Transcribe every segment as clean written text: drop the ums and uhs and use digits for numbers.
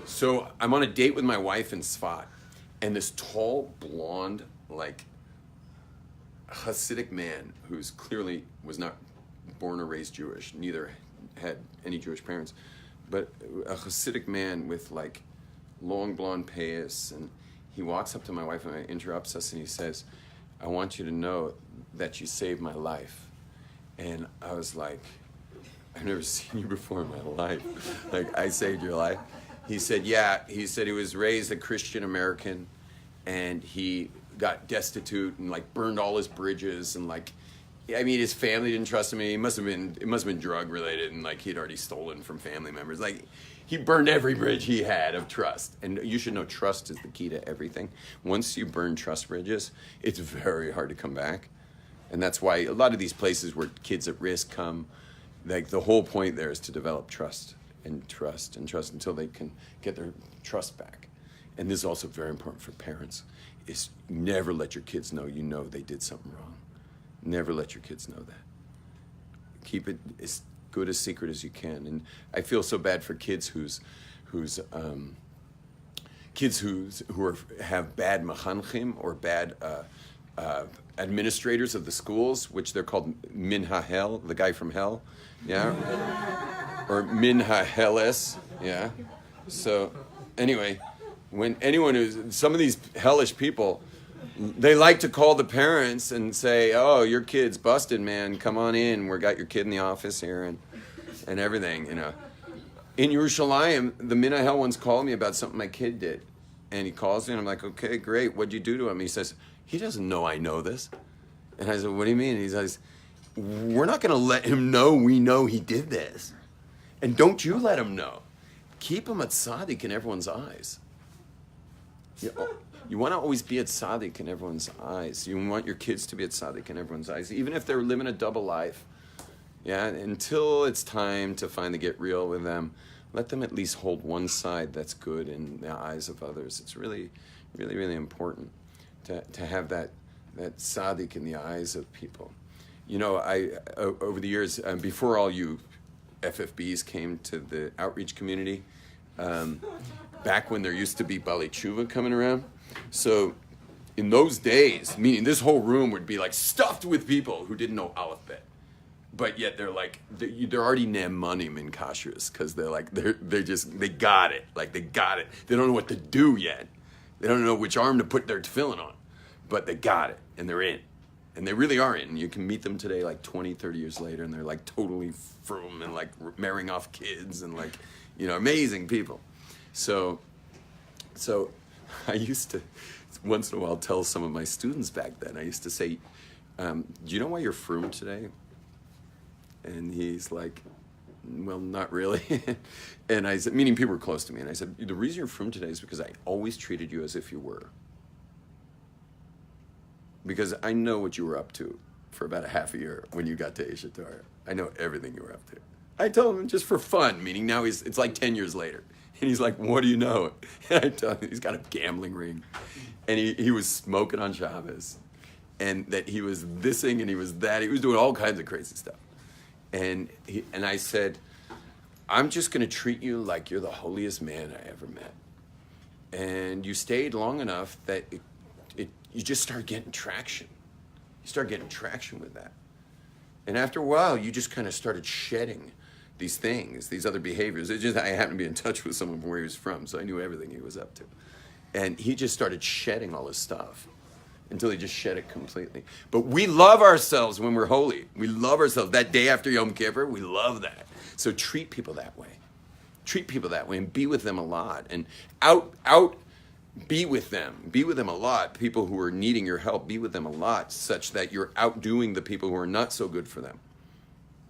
So I'm on a date with my wife in Sfat, and this tall, blonde, like Hasidic man who's clearly was not born or raised Jewish, neither had any Jewish parents, but a Hasidic man with like long blonde payas, and he walks up to my wife and interrupts us, and he says, "I want you to know that you saved my life." And I was like, "I've never seen you before in my life. Like, I saved your life?" He said, "Yeah." He said he was raised a Christian American, and he got destitute and like burned all his bridges, and like, I mean, his family didn't trust him. It must have been drug related, and like he'd already stolen from family members. Like, he burned every bridge he had of trust. And you should know, trust is the key to everything. Once you burn trust bridges, it's very hard to come back. And that's why a lot of these places where kids at risk come, like the whole point there is to develop trust and trust and trust until they can get their trust back. And this is also very important for parents, is never let your kids know they did something wrong. Never let your kids know that. Keep it as good a secret as you can. And I feel so bad for kids who have bad machanchim or bad administrators of the schools, which they're called min ha'hel, the guy from hell, yeah, or min ha'heles, yeah. So anyway, some of these hellish people, they like to call the parents and say, "Oh, your kid's busted, man. Come on in. We got your kid in the office here," and everything, you know. In Yerushalayim, the min ha'hel once called me about something my kid did. And he calls me, and I'm like, "Okay, great. What'd you do to him?" He says, "He doesn't know I know this." And I said, "What do you mean?" He says, "We're not going to let him know we know he did this. And don't you let him know. Keep him at tzaddik in everyone's eyes." You want to always be at tzaddik in everyone's eyes. You want your kids to be at tzaddik in everyone's eyes, even if they're living a double life. Yeah, until it's time to finally get real with them, let them at least hold one side that's good in the eyes of others. It's really, really, really important to have that tzaddik in the eyes of people. You know, I over the years, before all you FFBs came to the outreach community, back when there used to be Bali Tshuva coming around. So in those days, meaning this whole room would be like stuffed with people who didn't know Aleph Bet. But yet they're already ne'emanim in kashrus, because they got it. Like, they got it. They don't know what to do yet. They don't know which arm to put their tefillin on. But they got it, and they're in. And they really are in. You can meet them today, like 20, 30 years later, and they're like totally frum and like marrying off kids and like, you know, amazing people. So I used to, once in a while, tell some of my students back then, I used to say, "Do you know why you're frum today?" And he's like, "Well, not really." And I said, meaning people were close to me, and I said, "The reason you're frum today is because I always treated you as if you were. Because I know what you were up to for about a half a year when you got to Asia Torah. I know everything you were up to." I told him just for fun, meaning now it's like 10 years later. And he's like, "What do you know?" And I told him he's got a gambling ring. And he was smoking on Shabbos. And that he was thising and he was that. He was doing all kinds of crazy stuff. And I said, "I'm just going to treat you like you're the holiest man I ever met. And you stayed long enough that you just start getting traction. You start getting traction with that. And after a while, you just kind of started shedding these things, these other behaviors." It's just I happened to be in touch with someone from where he was from, so I knew everything he was up to. And he just started shedding all his stuff until he just shed it completely. But we love ourselves when we're holy. We love ourselves. That day after Yom Kippur, we love that. So treat people that way. Treat people that way and be with them a lot. And be with them. Be with them a lot. People who are needing your help, be with them a lot, such that you're outdoing the people who are not so good for them,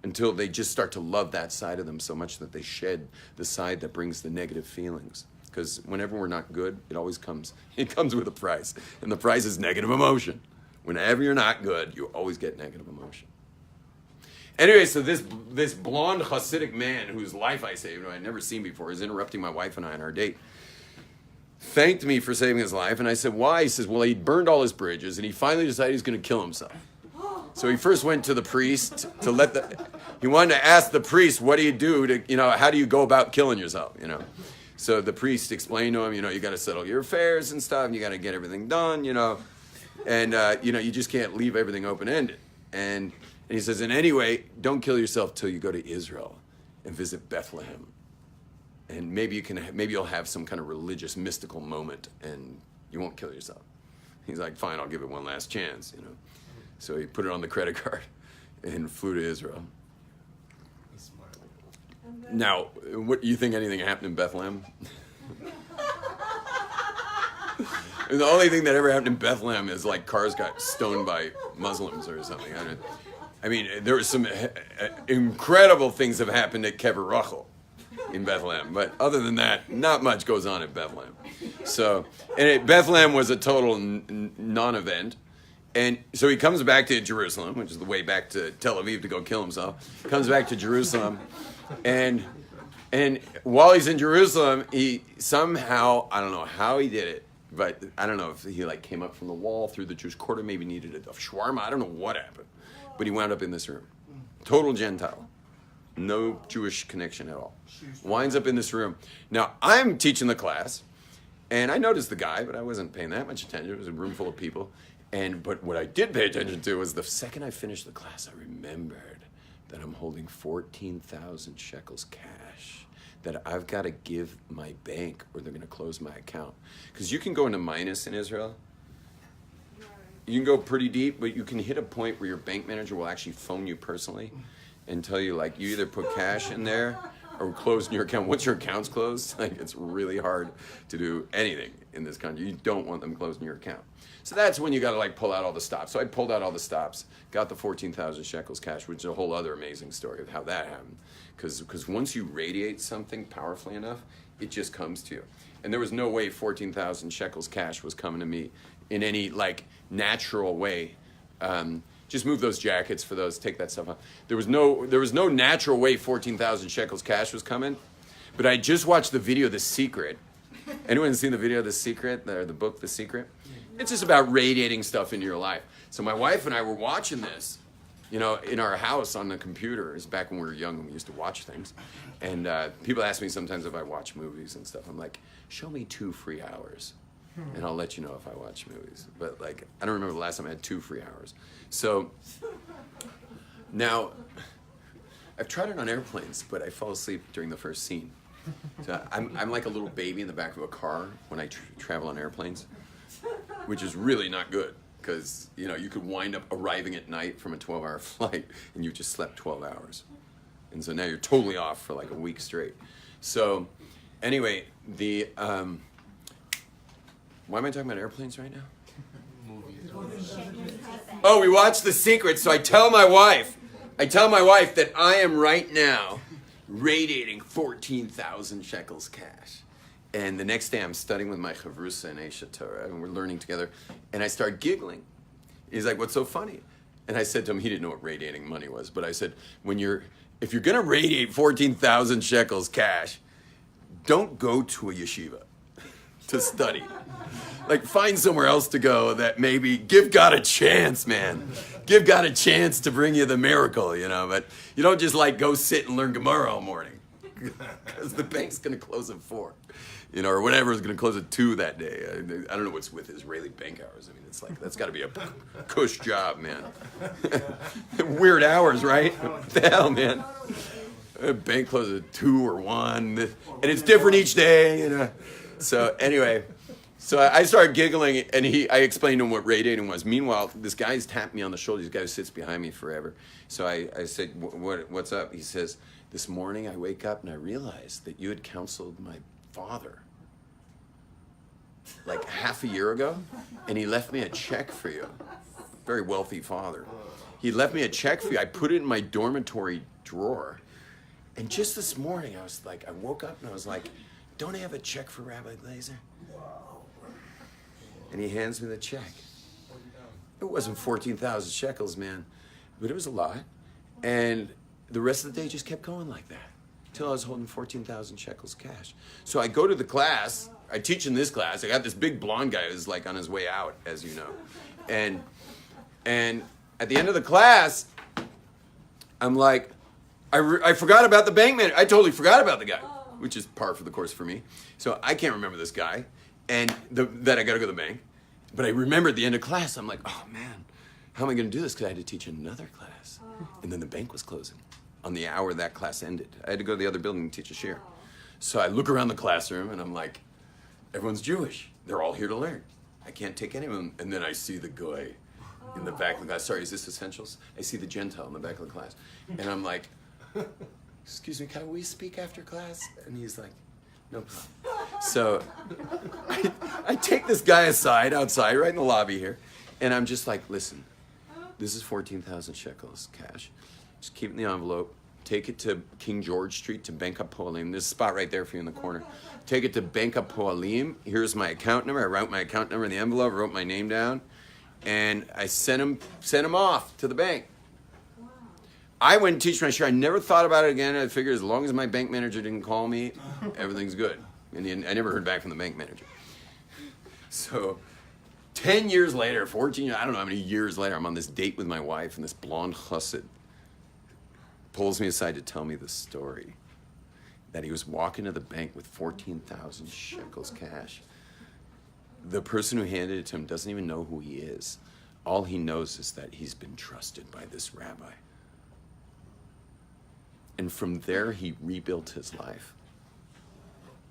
until they just start to love that side of them so much that they shed the side that brings the negative feelings. Because whenever we're not good, it comes with a price. And the price is negative emotion. Whenever you're not good, you always get negative emotion. Anyway, so this blonde Hasidic man whose life I saved, who I'd never seen before, is interrupting my wife and I on our date. Thanked me for saving his life, and I said, "Why?" He says, "Well, he burned all his bridges, and he finally decided he's going to kill himself." So he first went to the priest he wanted to ask the priest, "What do you do to, how do you go about killing yourself, So the priest explained to him, you got to settle your affairs and stuff, and you got to get everything done, and you just can't leave everything open-ended. And he says, and anyway, don't kill yourself till you go to Israel and visit Bethlehem. And maybe you'll have some kind of religious, mystical moment, and you won't kill yourself. He's like, fine, I'll give it one last chance, So he put it on the credit card and flew to Israel. Now, what do you think anything happened in Bethlehem? The only thing that ever happened in Bethlehem is like cars got stoned by Muslims or something. I mean, there was some incredible things have happened at Kever Rachel in Bethlehem, but other than that, not much goes on at Bethlehem. So, Bethlehem was a total non-event. And so he comes back to Jerusalem, which is the way back to Tel Aviv to go kill himself. Comes back to Jerusalem, and while he's in Jerusalem, he somehow, I don't know how he did it, but I don't know if he came up from the wall through the Jewish quarter, maybe needed a shawarma, I don't know what happened, but he wound up in this room. Total Gentile. No Jewish connection at all. Winds up in this room. Now, I'm teaching the class, and I noticed the guy, but I wasn't paying that much attention. It was a room full of people. But what I did pay attention to was the second I finished the class, I remembered that I'm holding 14,000 shekels cash that I've got to give my bank or they're going to close my account. Because you can go into minus in Israel. You can go pretty deep, but you can hit a point where your bank manager will actually phone you personally and tell you, you either put cash in there or close your account. Once your account's closed, it's really hard to do anything in this country. You don't want them closing your account. So that's when you got to pull out all the stops. So I pulled out all the stops, got the 14,000 shekels cash, which is a whole other amazing story of how that happened. Because once you radiate something powerfully enough, it just comes to you. And there was no way 14,000 shekels cash was coming to me in any natural way. Just move those jackets for those, take that stuff off. There was no natural way 14,000 shekels cash was coming. But I just watched the video The Secret. Anyone seen the video The Secret, or the book The Secret? It's just about radiating stuff into your life. So my wife and I were watching this, in our house on the computer. It's back when we were young and we used to watch things. And people ask me sometimes if I watch movies and stuff. I'm like, show me 2 free hours and I'll let you know if I watch movies. But I don't remember the last time I had 2 free hours. So now I've tried it on airplanes, but I fall asleep during the first scene. So I'm like a little baby in the back of a car when I travel on airplanes, which is really not good because, you could wind up arriving at night from a 12-hour flight and you just slept 12 hours. And so now you're totally off for a week straight. So anyway, why am I talking about airplanes right now? Oh, we watched The Secret, so I tell my wife that I am right now radiating 14,000 shekels cash. And the next day I'm studying with my chavrusa in Esha Torah, and we're learning together, and I start giggling. He's like, what's so funny? And I said to him, he didn't know what radiating money was, but I said, if you're gonna radiate 14,000 shekels cash, don't go to a yeshiva to study. Find somewhere else to go that maybe give God a chance, man. Give God a chance to bring you the miracle, but you don't just go sit and learn Gemara all morning because the bank's going to close at 4, or whatever is going to close at 2 that day. I don't know what's with Israeli bank hours. I mean, it's that's got to be a cush job, man. Weird hours, right? What the hell, man? Bank closes at 2 or 1, and it's different each day, So anyway. So I started giggling, and I explained to him what radiating was. Meanwhile, this guy's tapped me on the shoulder. This guy who sits behind me forever. So I said, what's up? He says, this morning I wake up and I realized that you had counseled my father half a year ago, and he left me a check for you. Very wealthy father. He left me a check for you. I put it in my dormitory drawer. And just this morning, I woke up and I was like, don't I have a check for Rabbi Glazer? And he hands me the check. It wasn't 14,000 shekels, man, but it was a lot. And the rest of the day just kept going like that until I was holding 14,000 shekels cash. So I go to the class. I teach in this class. I got this big blonde guy who's on his way out, as you know. And at the end of the class, I'm like, I forgot about the bank manager. I totally forgot about the guy. which is par for the course for me. So I can't remember this guy, and that I got to go to the bank. But I remember at the end of class, I'm like, oh man, how am I going to do this? Because I had to teach another class. And then the bank was closing on the hour that class ended. I had to go to the other building and teach a shiur. So I look around the classroom and I'm like, everyone's Jewish. They're all here to learn. I can't take anyone. And then I see the guy in the back of the class. Sorry, is this essentials? I see the Gentile in the back of the class. And I'm like, excuse me, can we speak after class? And he's like, no problem. So I take this guy aside outside, right in the lobby here, and I'm just like, listen, this is 14,000 shekels cash. Just keep it in the envelope. Take it to King George Street to Bank Poalim. There's a spot right there for you in the corner. Take it to Bank Poalim. Here's my account number. I wrote my account number in the envelope, wrote my name down, and I sent him off to the bank. I went and teach my shiur. I never thought about it again. I figured as long as my bank manager didn't call me, everything's good. And I never heard back from the bank manager. So 10 years later, 14, I don't know how many years later, I'm on this date with my wife, and this blonde chassid pulls me aside to tell me the story that he was walking to the bank with 14,000 shekels cash. The person who handed it to him doesn't even know who he is. All he knows is that he's been trusted by this rabbi. And from there, he rebuilt his life.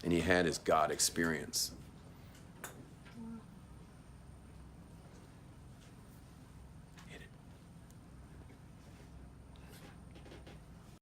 And he had his God experience.